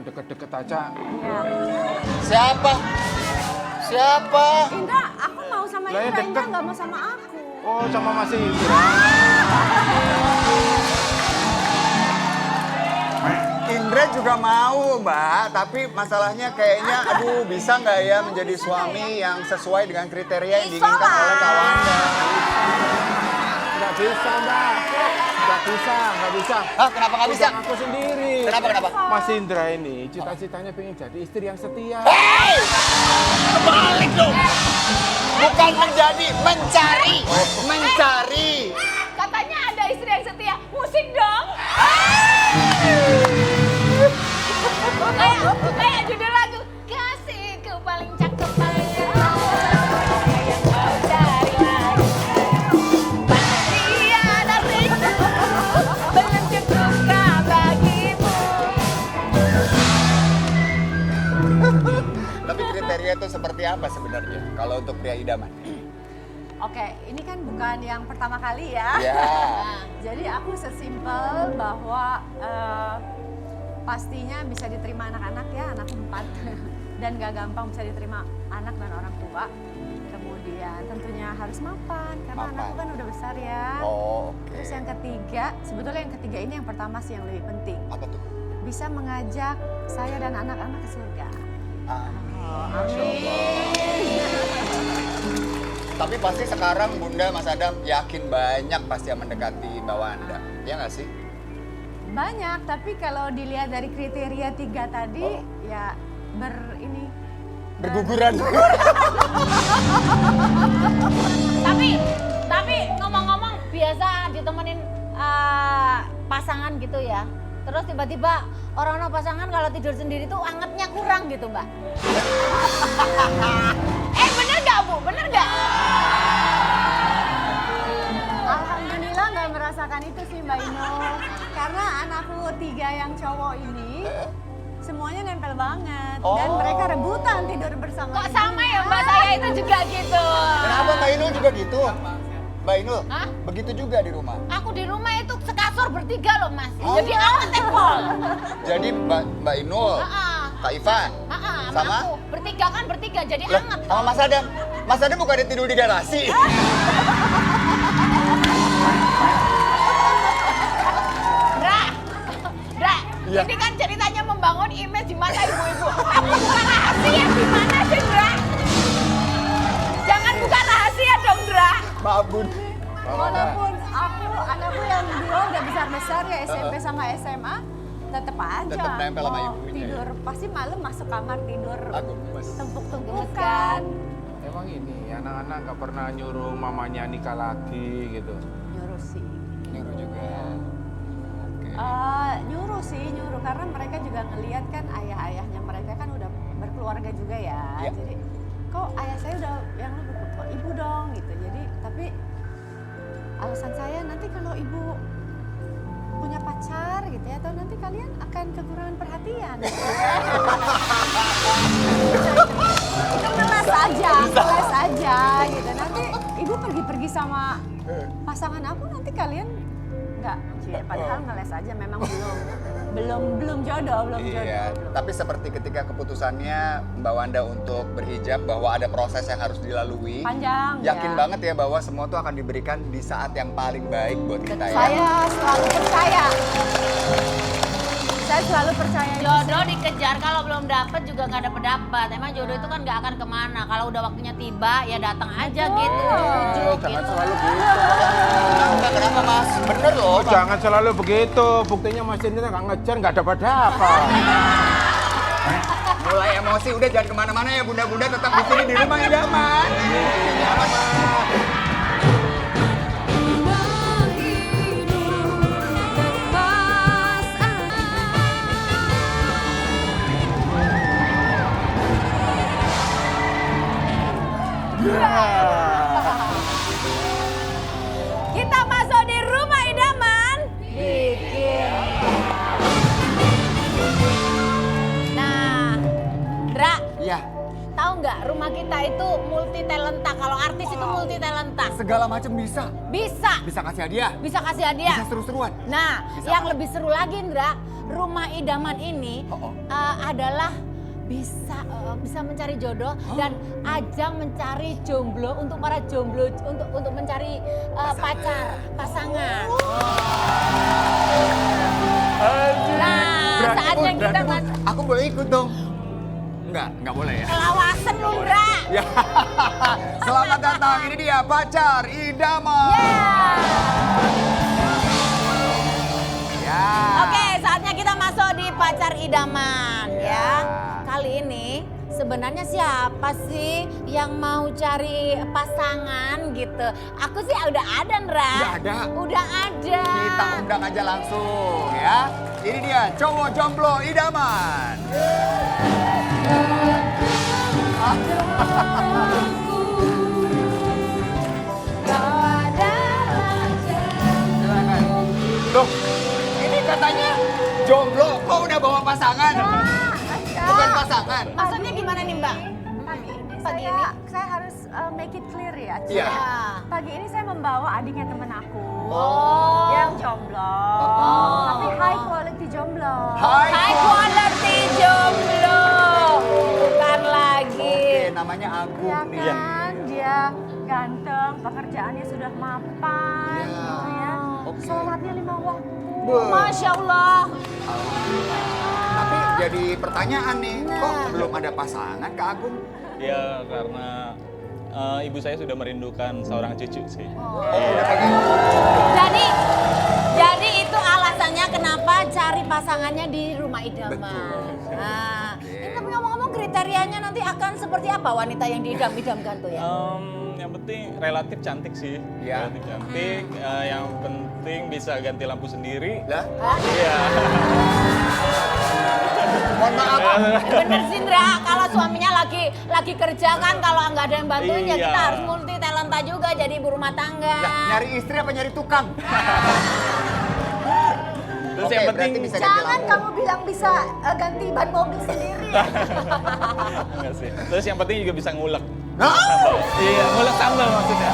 deket-deket aja. Ya. Siapa? Siapa? Indra, aku mau sama Lah, ya Indra, Indra deket. nggak mau sama aku. Oh, sama Mas Indra. Indra juga mau, Mbak. Tapi masalahnya kayaknya, aduh, bisa nggak ya menjadi suami yang sesuai dengan kriteria yang diinginkan oleh Kak Wanda? Nggak bisa, Mbak. Nggak bisa. Hah, kenapa nggak bisa? Udah aku sendiri. Kenapa? Mas Indra ini cita-citanya pengen jadi istri yang setia. Hei! Kebalik dong! Bukan menjadi, mencari! Mencari! Katanya ada istri yang setia. Musik dong. Kayak judul lagu. Kasihku paling cakep paling yang kau cari lagi. Bahagia darimu belum cukupkah bagimu? Tapi kriteria itu seperti apa sebenarnya kalau untuk pria idaman? Oke, ini kan bukan yang pertama kali ya. Ya. Jadi aku sesimpel bahwa pastinya bisa diterima anak-anak ya, anak 4. Dan gak gampang bisa diterima anak dan orang tua. Kemudian tentunya harus mapan, karena Mapan. anakku kan udah besar ya. Oh, oke. Terus yang ketiga, sebetulnya yang ketiga ini yang pertama sih yang lebih penting. Apa tuh? Bisa mengajak saya dan anak-anak ke surga. Amin. Tapi pasti sekarang Bunda Mas Adam yakin banyak pasti yang mendekati Mbak Wanda. Ya nggak sih? Banyak, tapi kalau dilihat dari kriteria 3 tadi, ya Berguguran. Tapi ngomong-ngomong biasa ditemenin pasangan gitu ya. Terus tiba-tiba orang-orang pasangan kalau tidur sendiri tuh angetnya kurang gitu, Mbak. Bener nggak Bu? Bener nggak? Alhamdulillah nggak merasakan itu sih Mbak Ino. Karena anakku 3 yang cowok ini semuanya nempel banget. Dan mereka rebutan tidur bersama. Kok sama ya Mbak, saya itu juga gitu. Kenapa Mbak Inul juga gitu? Mbak Inul, Hah? begitu juga di rumah. Aku di rumah itu sekasur bertiga loh Mas. Jadi anget tepol. Jadi Mbak Inul, Kak Ivan, sama? Aku bertiga jadi Lah, anget. sama Mas Adam. Mas Adam bukan tidur di garasi. Dra, Iya. ini kan ceritanya membangun image di mata ibu-ibu. Tapi bukan rahasia gimana sih, Dra? Jangan buka rahasia dong, Dra. Maaf Bun. Walaupun anakku yang 2 udah besar-besar ya SMP sama SMA, tetep aja Tetep nempel sama mau ibunya. tidur. Pasti malam masuk kamar tidur. Aku gemes. Tempuk-tempukan. Emang ini anak-anak nggak pernah nyuruh mamanya nikah lagi gitu. Nyuruh sih. Nyuruh juga. Oke. Nyuruh karena mereka juga ngelihat kan ayah-ayahnya mereka kan udah berkeluarga juga ya. Iya. Jadi kok ayah saya udah yang lebih ibu dong gitu. Jadi tapi alasan saya nanti kalau ibu punya pacar gitu ya, atau nanti kalian akan kekurangan perhatian. Itu ngeles aja gitu. Nanti ibu pergi-pergi sama pasangan aku, nanti kalian nggak, padahal ngeles aja, memang belum jodoh. Iya, tapi seperti ketika keputusannya Mbak Wanda untuk berhijab bahwa ada proses yang harus dilalui. Panjang Yakin ya. banget ya bahwa semua tuh akan diberikan di saat yang paling baik buat kita ya. Saya selalu percaya. Saya selalu percaya itu. Jodoh dikejar, kalau belum dapet juga nggak dapet. Emang jodoh itu kan nggak akan kemana. Kalau udah waktunya tiba, ya datang aja gitu. Ujuk-ujuk Jangan gitu. selalu gitu. Kenapa Mas? Bener loh. Oh, jangan selalu begitu. Buktinya Mas Indra nggak ngejar, nggak dapat-dapat. Mulai emosi, udah jangan kemana-mana ya bunda-bunda, tetap di sini di rumah idaman. Kita masuk di rumah idaman. Nah, Dra, Iya. tahu nggak rumah kita itu multi talenta. Kalau artis itu multi talenta. Segala macam bisa. Bisa. Bisa kasih hadiah. Bisa kasih hadiah. Bisa seru-seruan. Nah, Bisa yang apa? lebih seru lagi Indra, rumah idaman ini adalah bisa mencari jodoh dan ajang mencari jomblo untuk para jomblo untuk mencari pasangan. Nah, Berarti, saatnya Bun, kita berarti, Bun, aku boleh ikut dong? Enggak boleh ya. Lawasan lu, Indra. Ya. Selamat datang, ini dia pacar idaman. Ya. Oke, saatnya kita masuk di pacar idaman ya. Kali ini sebenarnya siapa sih yang mau cari pasangan gitu? Aku sih udah ada, Ndra. Udah ada? Udah ada. Kita undang aja langsung ya. Ini dia cowok jomblo idaman. Silakan. Loh, ini katanya jomblo, kok udah bawa pasangan? Bukan pasangan. Maksudnya gimana nih, Mbak? Pagi ini saya harus make it clear ya. Ci. Iya. Pagi ini saya membawa adiknya teman aku Oh. yang jomblo, tapi high quality jomblo. High quality jomblo. Bukan lagi. Oke, namanya Agung Ya nih. kan, dia ganteng, pekerjaannya sudah mapan, Ya. gitu ya. Oke. Sholatnya 5 waktu. Masya Allah. Tapi jadi pertanyaan nih, kok Nah. belum ada pasangan Kak Agung? Ya karena ibu saya sudah merindukan seorang cucu sih. Oh, udah pengen. Jadi itu alasannya kenapa cari pasangannya di rumah idaman. Betul. Nah, Oke. ini tapi ngomong-ngomong kriterianya nanti akan seperti apa wanita yang diidam-idamkan tuh ya? Yang penting relatif cantik sih. Ya. Relatif cantik. Yang penting bisa ganti lampu sendiri. Lah, Hah? Iya. mohon maaf. Bener sih Ndra, kalau suaminya lagi kerja kan kalau nggak ada yang bantuin ya Iya. kita harus multi talenta juga jadi ibu rumah tangga. Lah, nyari istri apa nyari tukang? Terus Oke, yang berarti penting bisa ganti Jangan lampu. kamu bilang bisa ganti ban mobil sendiri. enggak sih. Terus yang penting juga bisa ngulek. Hah? Sambal. Iya, ngulek sambal maksudnya.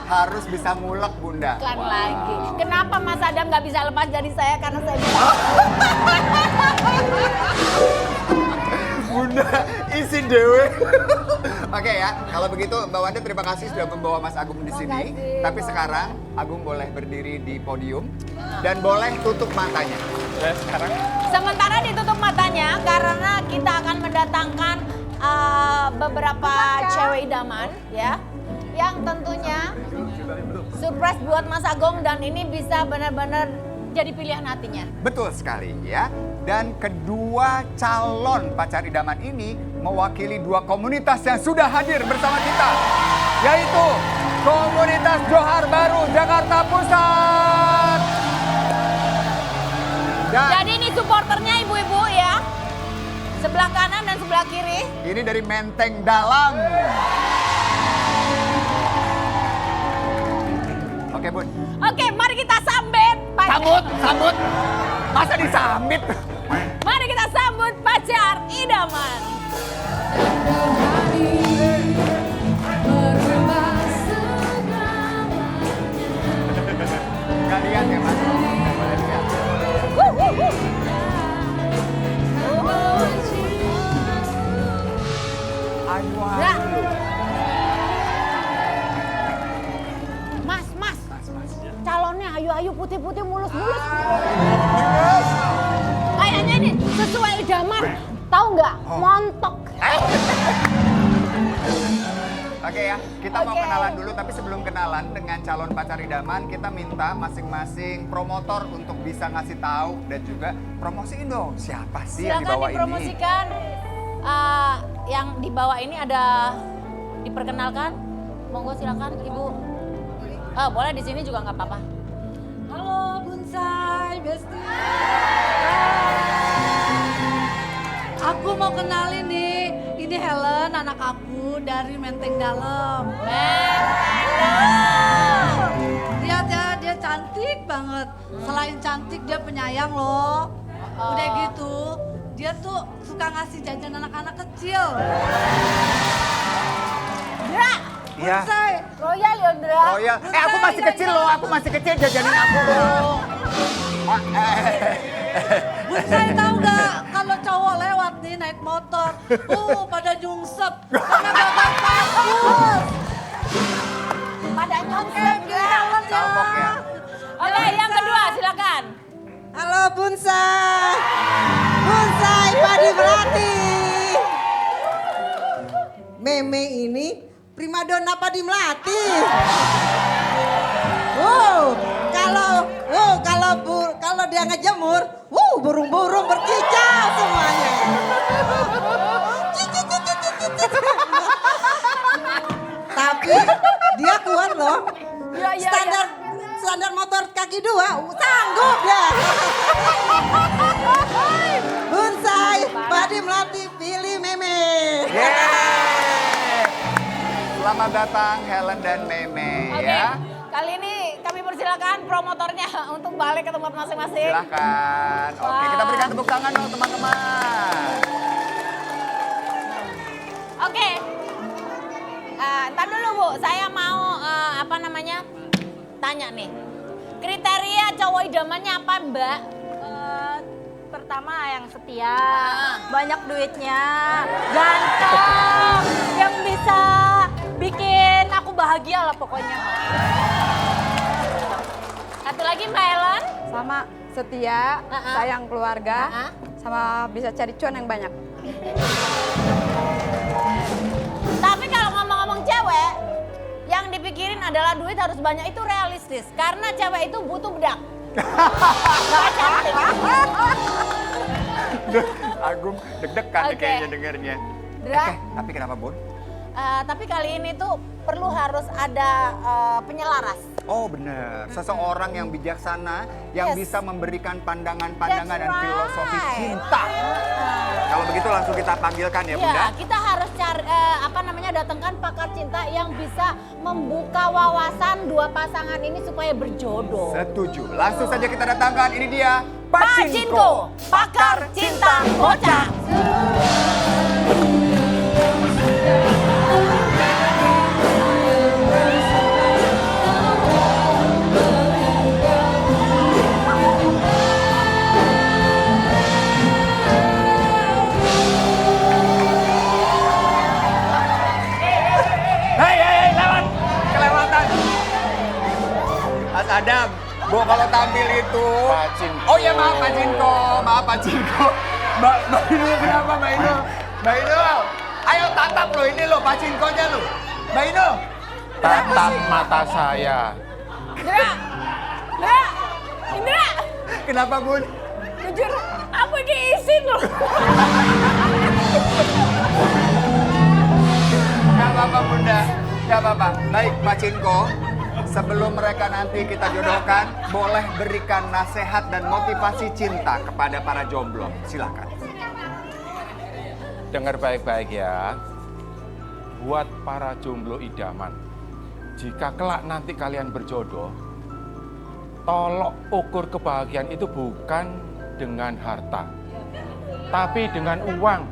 Harus bisa ngulek, Bunda. Bukan lagi. Kenapa Mas Adam nggak bisa lepas dari saya karena saya bisa. Bunda, isi dewe. Oke ya, kalau begitu Mbak Wanda terima kasih sudah membawa Mas Agung di sini. Makasih, Tapi Pak. sekarang Agung boleh berdiri di podium dan boleh tutup matanya. Dan sekarang Sementara ditutup matanya karena kita akan mendatangkan beberapa cewek idaman ya. Yang tentunya surprise buat Mas Agung dan ini bisa benar-benar jadi pilihan hatinya. Betul sekali ya. Dan kedua calon pacar idaman ini mewakili dua komunitas yang sudah hadir bersama kita. Yaitu Komunitas Johar Baru Jakarta Pusat. Dan Jadi ini supporternya ibu-ibu ya. Sebelah kanan dan sebelah kiri. ini dari Menteng Dalam. Oke Bun. Oke, mari kita sambut. Sambut. Masa disambit? Mari kita sambut pacar idaman. Gak lihat ya Mas? Nggak boleh lihat. Aduh. Ya. Mas. Calonnya ayu-ayu putih-putih mulus-mulus. Kayaknya ini sesuai idaman. Tahu nggak? Montok. Oke ya, kita mau Oke. kenalan dulu. Tapi sebelum kenalan dengan calon pacar idaman, kita minta masing-masing promotor untuk bisa ngasih tahu dan juga promosiin dong siapa sih yang Silakan dibawa ini. dipromosikan. Yang dibawa ini ada diperkenalkan. Monggo silakan Ibu. Boleh di sini juga nggak apa-apa. Halo Bunsai, Besti. Aku mau kenalin nih, ini Helen anak aku dari Menteng Dalam. Dia cantik banget. Selain cantik dia penyayang loh. Udah gitu, dia tuh suka ngasih jajan anak-anak kecil. Dra, Iya. Bonsai, Royal ya Dra. Royal. Aku masih kecil loh, aku masih kecil, jajanin aku dong. Bonsai tahu gak kalau cowok lewat nih naik motor, pada nyungsep karena gak bagus. Pada nyungsep Dra. Salpok ya. Oke, yang kedua silakan. Halo Bunsai. Bunsai Padi Melati. Meme ini primadona Padi Melati. Kalau dia ngejemur, burung-burung berkicau semuanya. Tapi dia kuat loh. Standar motor kaki 2 sanggup ya. Bunsai Padi Melati pilih Meme. Yeay. Selamat datang Helen dan Meme Oke, ya. kali ini kami persilakan promotornya untuk balik ke tempat masing-masing. Silahkan. Oke, kita berikan tepuk tangan dong teman-teman. Oke. Ntar dulu Bu, saya mau tanya nih. Kriteria cowok idamannya apa Mbak? Pertama yang setia, banyak duitnya, ganteng, yang bisa bikin aku bahagia lah pokoknya. Satu lagi Mbak Helen? Sama setia, sayang keluarga, sama bisa cari cuan yang banyak. Tapi kalau ngomong-ngomong cewek, yang dipikirin adalah duit harus banyak, itu realistis. Karena cewek itu butuh bedak. Nggak cantik. Agung deg-degan nih Oke. kayaknya dengernya. Dra. Tapi kenapa Bun? Tapi kali ini tuh perlu harus ada penyelaras. Oh benar, seseorang yang bijaksana yang Yes. bisa memberikan pandangan-pandangan That's dan filosofi right. cinta. Kalau begitu langsung kita panggilkan ya Bunda. Ya, kita harus cari datangkan pakar cinta yang bisa membuka wawasan dua pasangan ini supaya berjodoh. Setuju, langsung saja kita datangkan, ini dia Pacinko, pakar cinta bocah. Hei, lewat, kelewatan. Mas Adam, Bu kalau tampil itu. Pacinko. Oh ya maaf Pak Cinko. Mbak Inul kenapa Mbak Inul? Mbak Inul, ayo tatap lo ini lo Pak Cinkonya lo. Mbak Inul. Tatap mata saya. Indra, Indra, Kenapa Bun? jujur, aku diizin loh. Gak apa-apa Bunda, gak apa-apa. Baik Pak Cinko, sebelum mereka nanti kita jodohkan, boleh berikan nasihat dan motivasi cinta kepada para jomblo. Silakan. Dengar baik-baik ya. Buat para jomblo idaman. Jika kelak nanti kalian berjodoh, tolok ukur kebahagiaan itu bukan dengan harta, tapi dengan uang.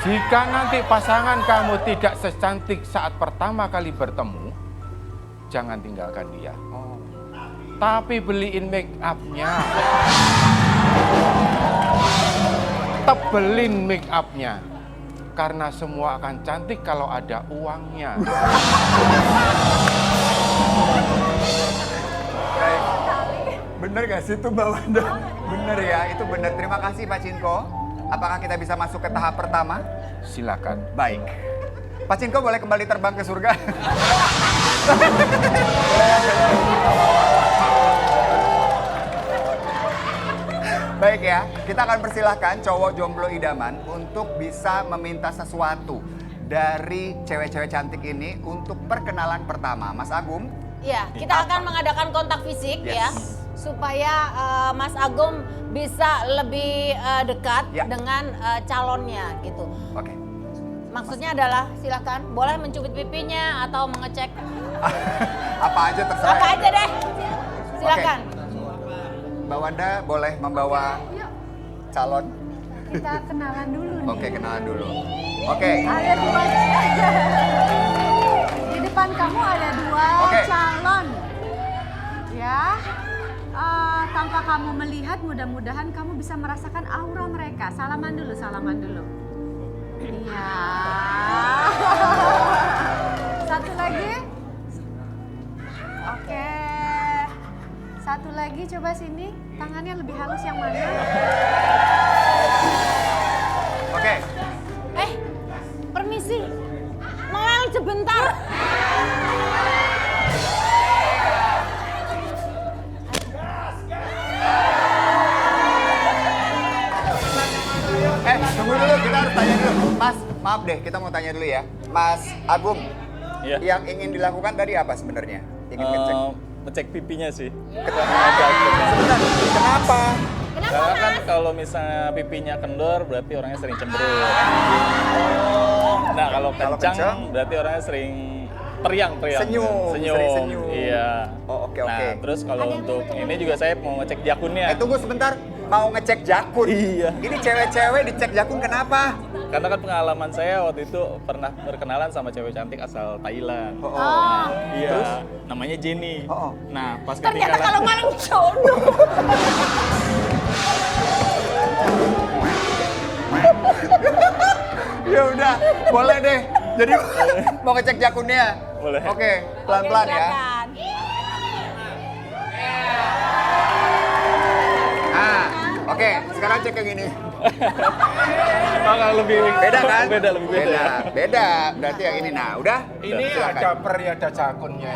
Jika nanti pasangan kamu tidak secantik saat pertama kali bertemu, jangan tinggalkan dia. Tapi beliin make up-nya. Tebelin make up-nya. Karena semua akan cantik kalau ada uangnya. Baik. Bener gak sih itu Mbak Wanda? Bener ya, itu bener. Terima kasih Pak Cinko. Apakah kita bisa masuk ke tahap pertama? Silakan. Baik. Pak Cinko boleh kembali terbang ke surga? Baik ya, kita akan persilahkan cowok jomblo idaman untuk bisa meminta sesuatu dari cewek-cewek cantik ini untuk perkenalan pertama. Mas Agung? Iya, kita akan mengadakan kontak fisik ya, supaya Mas Agung bisa lebih dekat dengan calonnya gitu. Oke. Maksudnya adalah silakan boleh mencubit pipinya atau mengecek. Apa aja terserah. Apa aja deh. Silakan. Mbak Wanda boleh membawa calon. Kita kenalan dulu nih. Oke, kenalan dulu. Oke. Ada dua. Di depan kamu ada dua Oke. calon. Ya. Tanpa kamu melihat, mudah-mudahan kamu bisa merasakan aura mereka. Salaman dulu, salaman dulu. Iya. Satu lagi. Oke. Satu lagi, coba sini. Tangannya lebih halus yang mana? Oke. Permisi. Noel sebentar. Tunggu dulu, kita harus tanya dulu. Mas, maaf deh, kita mau tanya dulu ya. Mas Agung, Iya. yang ingin dilakukan tadi apa sebenarnya? Ingin ngecek. Ngecek pipinya sih. Sebentar, kenapa? Karena kan kalau misalnya pipinya kendor berarti orangnya sering cemberut. Nah kalau Kalau kencang kencang? berarti orangnya sering periang. Senyum, sering senyum. Iya. Oh, oke, Nah oke. terus kalau untuk ini juga saya mau ngecek jakunnya. Tunggu sebentar, mau ngecek jakun. Iya. Ini cewek-cewek dicek jakun kenapa? Karena kan pengalaman saya waktu itu pernah berkenalan sama cewek cantik asal Thailand. Oh, Nah, iya. Terus? Namanya Jenny. Oh. Nah pas Ternyata ketika kalau malam jodoh. Ya udah, boleh deh. Jadi mau ngecek jakunnya. Boleh. Oke, pelan-pelan ya. Silakan. Nah, oke, sekarang cek yang ini. lebih Beda kan? Beda lebih beda. Beda. Berarti yang ini. Nah, udah. Ini Silakan. ada peri, ada jakunnya.